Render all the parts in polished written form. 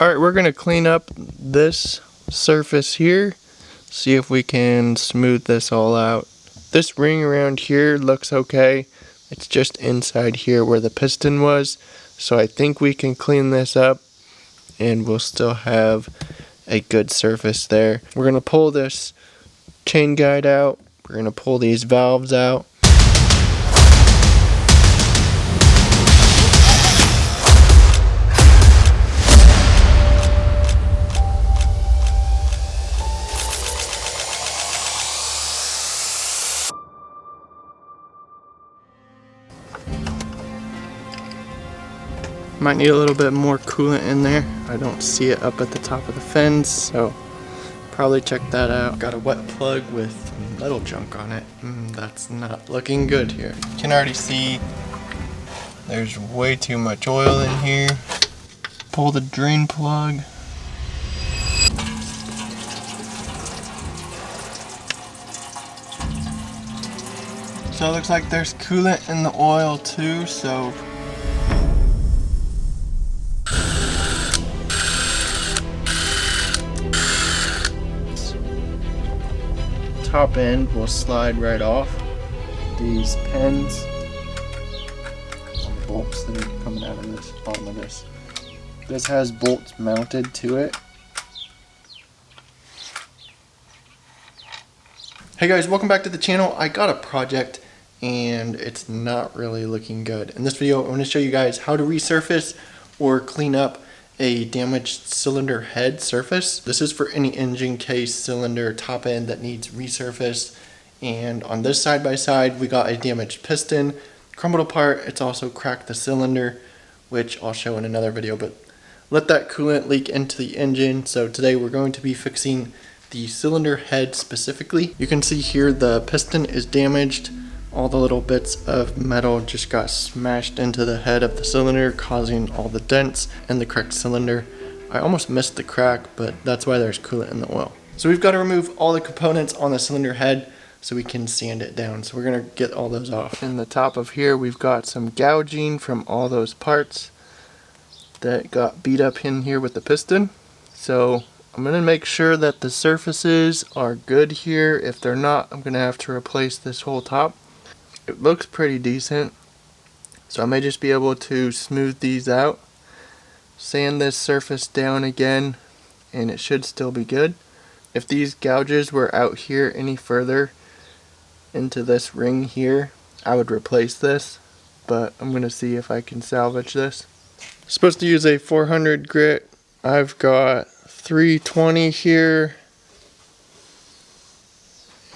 Alright, we're going to clean up this surface here, see if we can smooth this all out. This ring around here looks okay. It's just inside here where the piston was, so I think we can clean this up and we'll still have a good surface there. We're going to pull this chain guide out. We're going to pull these valves out. Might need a little bit more coolant in there. I don't see it up at the top of the fins, so probably check that out. Got a wet plug with metal junk on it. That's not looking good here. You can already see there's way too much oil in here. Pull the drain plug. So it looks like there's coolant in the oil too, so top end will slide right off. These pins on the bolts that are coming out of this bottom of this. This has bolts mounted to it. Hey guys, welcome back to the channel. I got a project and it's not really looking good. In this video, I'm going to show you guys how to resurface or clean up a damaged cylinder head surface. This is for any engine case, cylinder, top end that needs resurfaced. And on this side by side, we got a damaged piston, crumbled apart. It's also cracked the cylinder, which I'll show in another video, but let that coolant leak into the engine. So today we're going to be fixing the cylinder head specifically. You can see here the piston is damaged. All the little bits of metal just got smashed into the head of the cylinder, causing all the dents in the cracked cylinder. I almost missed the crack, but that's why there's coolant in the oil. So we've got to remove all the components on the cylinder head so we can sand it down. So we're going to get all those off. In the top of here, we've got some gouging from all those parts that got beat up in here with the piston. So I'm going to make sure that the surfaces are good here. If they're not, I'm going to have to replace this whole top. It looks pretty decent, so I may just be able to smooth these out, sand this surface down again, and it should still be good. If these gouges were out here any further into this ring here, I would replace this, but I'm going to see if I can salvage this. I'm supposed to use a 400 grit. I've got 320 here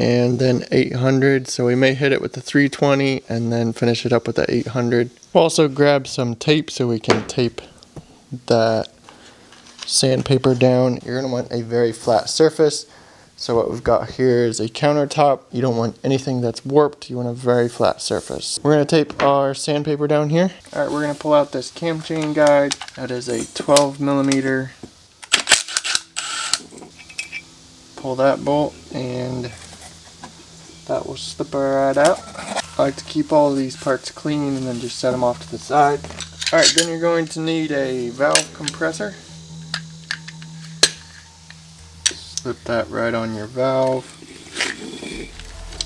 and then 800, so we may hit it with the 320 and then finish it up with the 800. We'll also grab some tape so we can tape that sandpaper down. You're going to want a very flat surface. So what we've got here is a countertop. You don't want anything that's warped. You want a very flat surface. We're going to tape our sandpaper down here. Alright, we're going to pull out this cam chain guide. That is a 12 millimeter. Pull that bolt and that will slip right out. I like to keep all of these parts clean and then just set them off to the side. Alright, then you're going to need a valve compressor. Slip that right on your valve,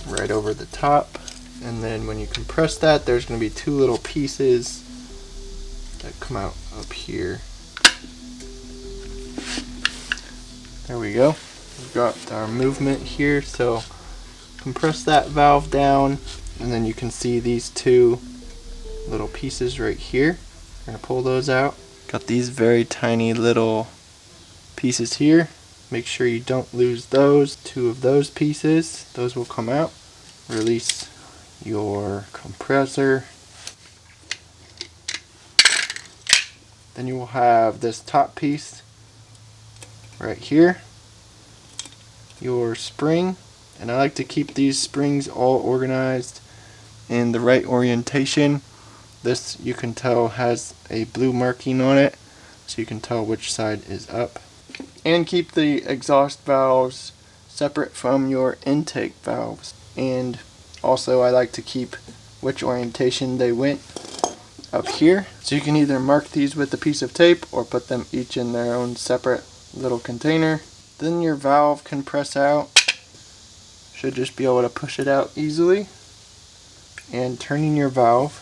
right over the top. And then when you compress that, there's going to be two little pieces that come out up here. There we go. We've got our movement here, so compress that valve down, and then you can see these two little pieces right here. We're going to pull those out. Got these very tiny little pieces here. Make sure you don't lose those. Two of those pieces, those will come out. Release your compressor. Then you will have this top piece right here. Your spring. And I like to keep these springs all organized in the right orientation. This, you can tell, has a blue marking on it, so you can tell which side is up. And keep the exhaust valves separate from your intake valves. And also I like to keep which orientation they went up here. So you can either mark these with a piece of tape or put them each in their own separate little container. Then your valve can press out. Should just be able to push it out easily. And turning your valve,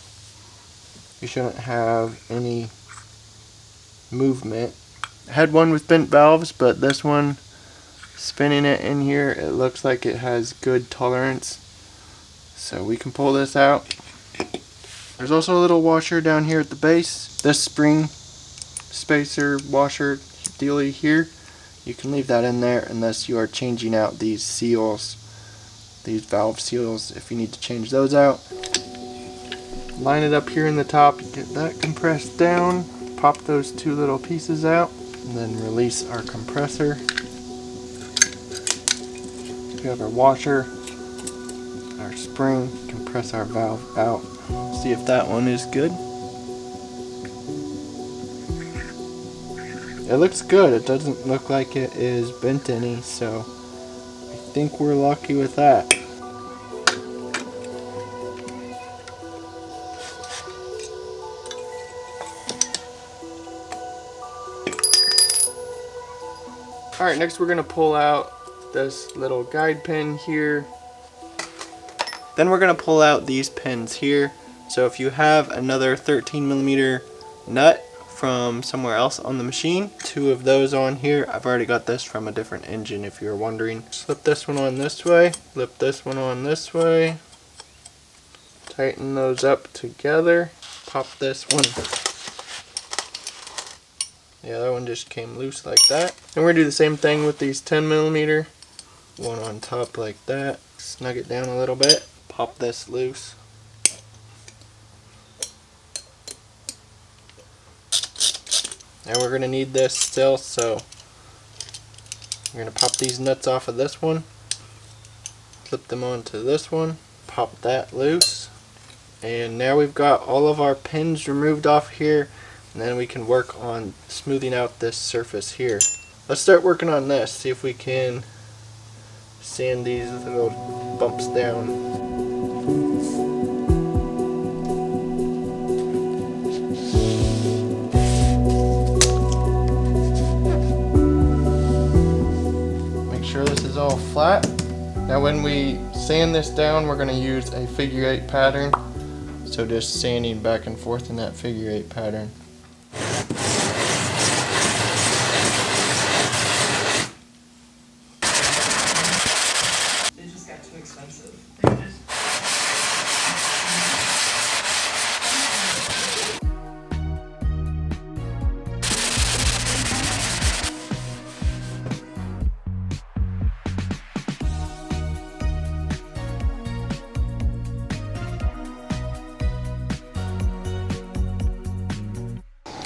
you shouldn't have any movement. I had one with bent valves, but this one, spinning it in here, it looks like it has good tolerance. So we can pull this out. There's also a little washer down here at the base. This spring spacer washer dealy here, you can leave that in there unless you are changing out these seals, these valve seals, if you need to change those out. Line it up here in the top, get that compressed down, pop those two little pieces out, and then release our compressor. We have our washer, our spring, compress our valve out. See if that one is good. It looks good. It doesn't look like it is bent any, so I think we're lucky with that. Alright, next we're going to pull out this little guide pin here. Then we're going to pull out these pins here. So if you have another 13mm nut from somewhere else on the machine, two of those on here. I've already got this from a different engine if you're wondering. Slip this one on this way, flip this one on this way, tighten those up together, pop this one. The other one just came loose like that. And we're going to do the same thing with these 10mm. One on top like that. Snug it down a little bit. Pop this loose. And we're going to need this still, so we're going to pop these nuts off of this one. Flip them onto this one. Pop that loose. And now we've got all of our pins removed off here. And then we can work on smoothing out this surface here. Let's start working on this, see if we can sand these little bumps down. Make sure this is all flat. Now when we sand this down, we're going to use a figure 8 pattern. So just sanding back and forth in that figure 8 pattern.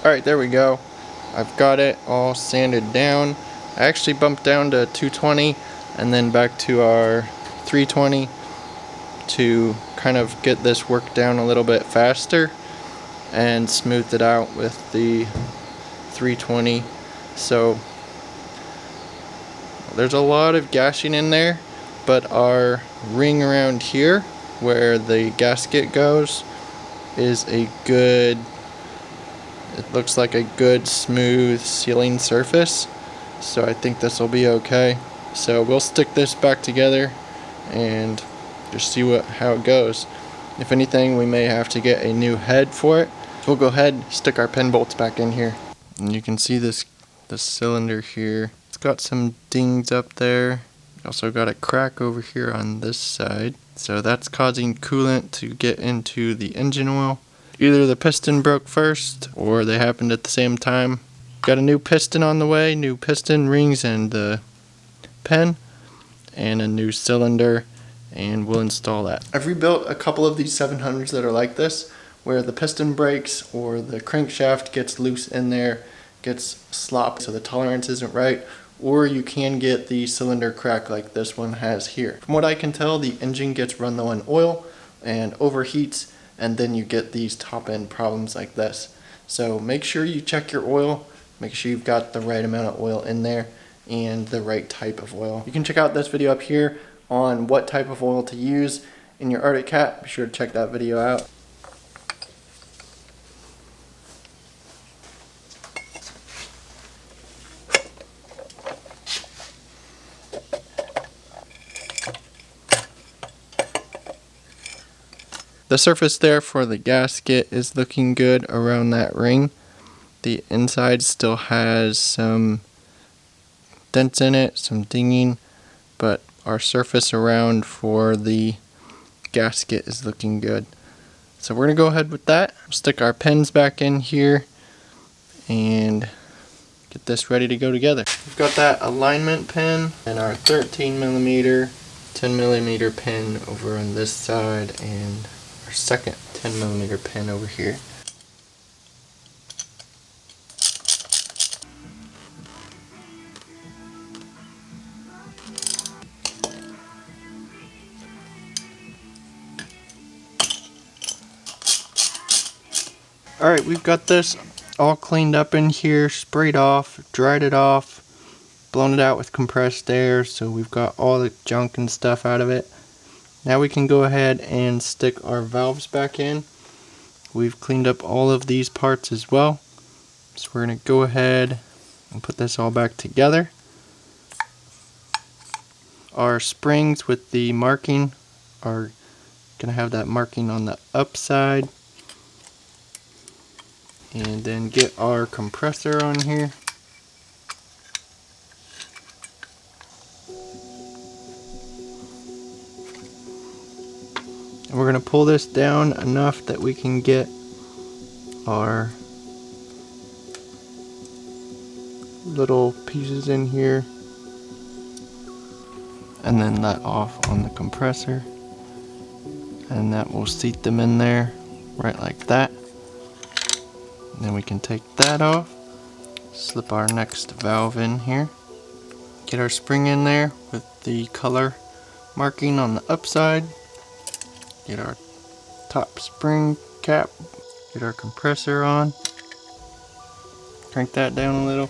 Alright, there we go. I've got it all sanded down. I actually bumped down to 220 and then back to our 320 to kind of get this work down a little bit faster and smoothed it out with the 320. So there's a lot of gashing in there, but our ring around here where the gasket goes is a good, it looks like a good smooth sealing surface, so I think this will be okay. So we'll stick this back together and just see how it goes. If anything, we may have to get a new head for it. We'll go ahead and stick our pin bolts back in here. And you can see this cylinder here. It's got some dings up there. Also got a crack over here on this side. So that's causing coolant to get into the engine oil. Either the piston broke first or they happened at the same time. Got a new piston on the way, new piston rings and the pen, and a new cylinder, and we'll install that. I've rebuilt a couple of these 700s that are like this, where the piston breaks or the crankshaft gets loose in there, gets slopped so the tolerance isn't right, or you can get the cylinder crack like this one has here. From what I can tell, the engine gets run low on oil and overheats, and then you get these top end problems like this. So make sure you check your oil, make sure you've got the right amount of oil in there and the right type of oil. You can check out this video up here on what type of oil to use in your Arctic Cat. Be sure to check that video out. The surface there for the gasket is looking good around that ring. The inside still has some dents in it, some dinging, but our surface around for the gasket is looking good. So we're going to go ahead with that. Stick our pins back in here and get this ready to go together. We've got that alignment pin and our 13mm, 10mm pin over on this side and our second 10mm pin over here. Alright, we've got this all cleaned up in here, sprayed off, dried it off, blown it out with compressed air, so we've got all the junk and stuff out of it. Now we can go ahead and stick our valves back in. We've cleaned up all of these parts as well, so we're going to go ahead and put this all back together. Our springs with the marking are going to have that marking on the upside. And then get our compressor on here. And we're going to pull this down enough that we can get our little pieces in here. And then let off on the compressor. And that will seat them in there right like that. And then we can take that off, slip our next valve in here, get our spring in there with the color marking on the upside, get our top spring cap, get our compressor on, crank that down a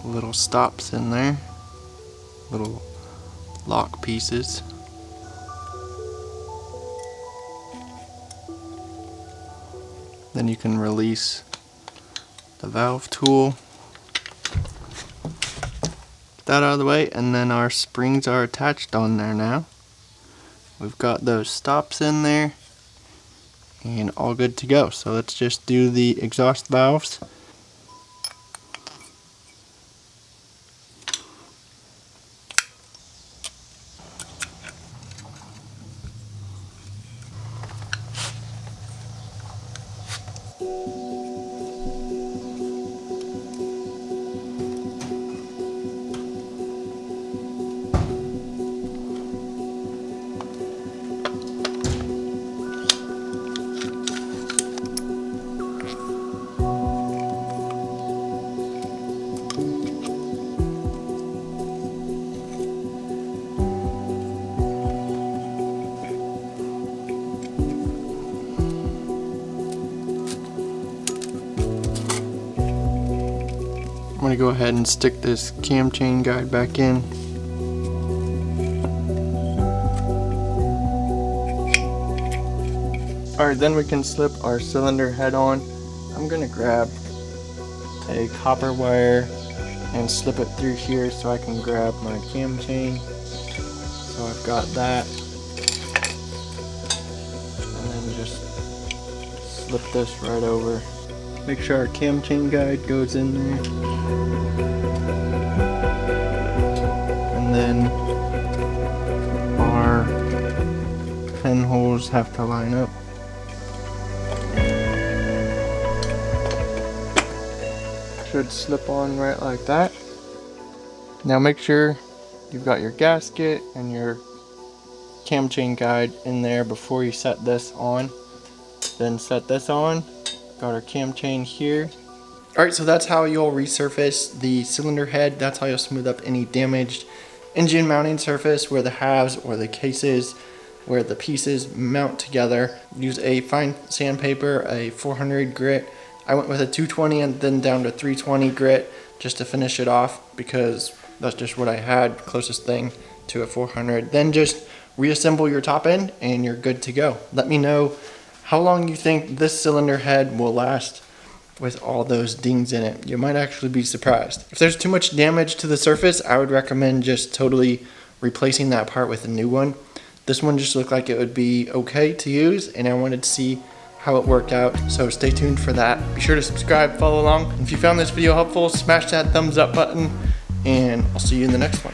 little stops in there, little lock pieces. Then you can release the valve tool. Get that out of the way, and then our springs are attached on there now. We've got those stops in there and all good to go. So let's just do the exhaust valves. I'm going to go ahead and stick this cam chain guide back in. Alright, then we can slip our cylinder head on. I'm going to grab a copper wire and slip it through here so I can grab my cam chain. So I've got that. And then just slip this right over. Make sure our cam chain guide goes in there. And then our pin holes have to line up. Should slip on right like that. Now make sure you've got your gasket and your cam chain guide in there before you set this on. Then set this on. Got our cam chain here. Alright, so that's how you'll resurface the cylinder head. That's how you'll smooth up any damaged engine mounting surface where the halves or the cases where the pieces mount together. Use a fine sandpaper, a 400 grit. I went with a 220 and then down to 320 grit just to finish it off because that's just what I had, closest thing to a 400. Then just reassemble your top end and you're good to go. Let me know how long you think this cylinder head will last with all those dings in it. You might actually be surprised. If there's too much damage to the surface, I would recommend just totally replacing that part with a new one. This one just looked like it would be okay to use, and I wanted to see how it worked out, so stay tuned for that. Be sure to subscribe, follow along. If you found this video helpful, smash that thumbs up button, and I'll see you in the next one.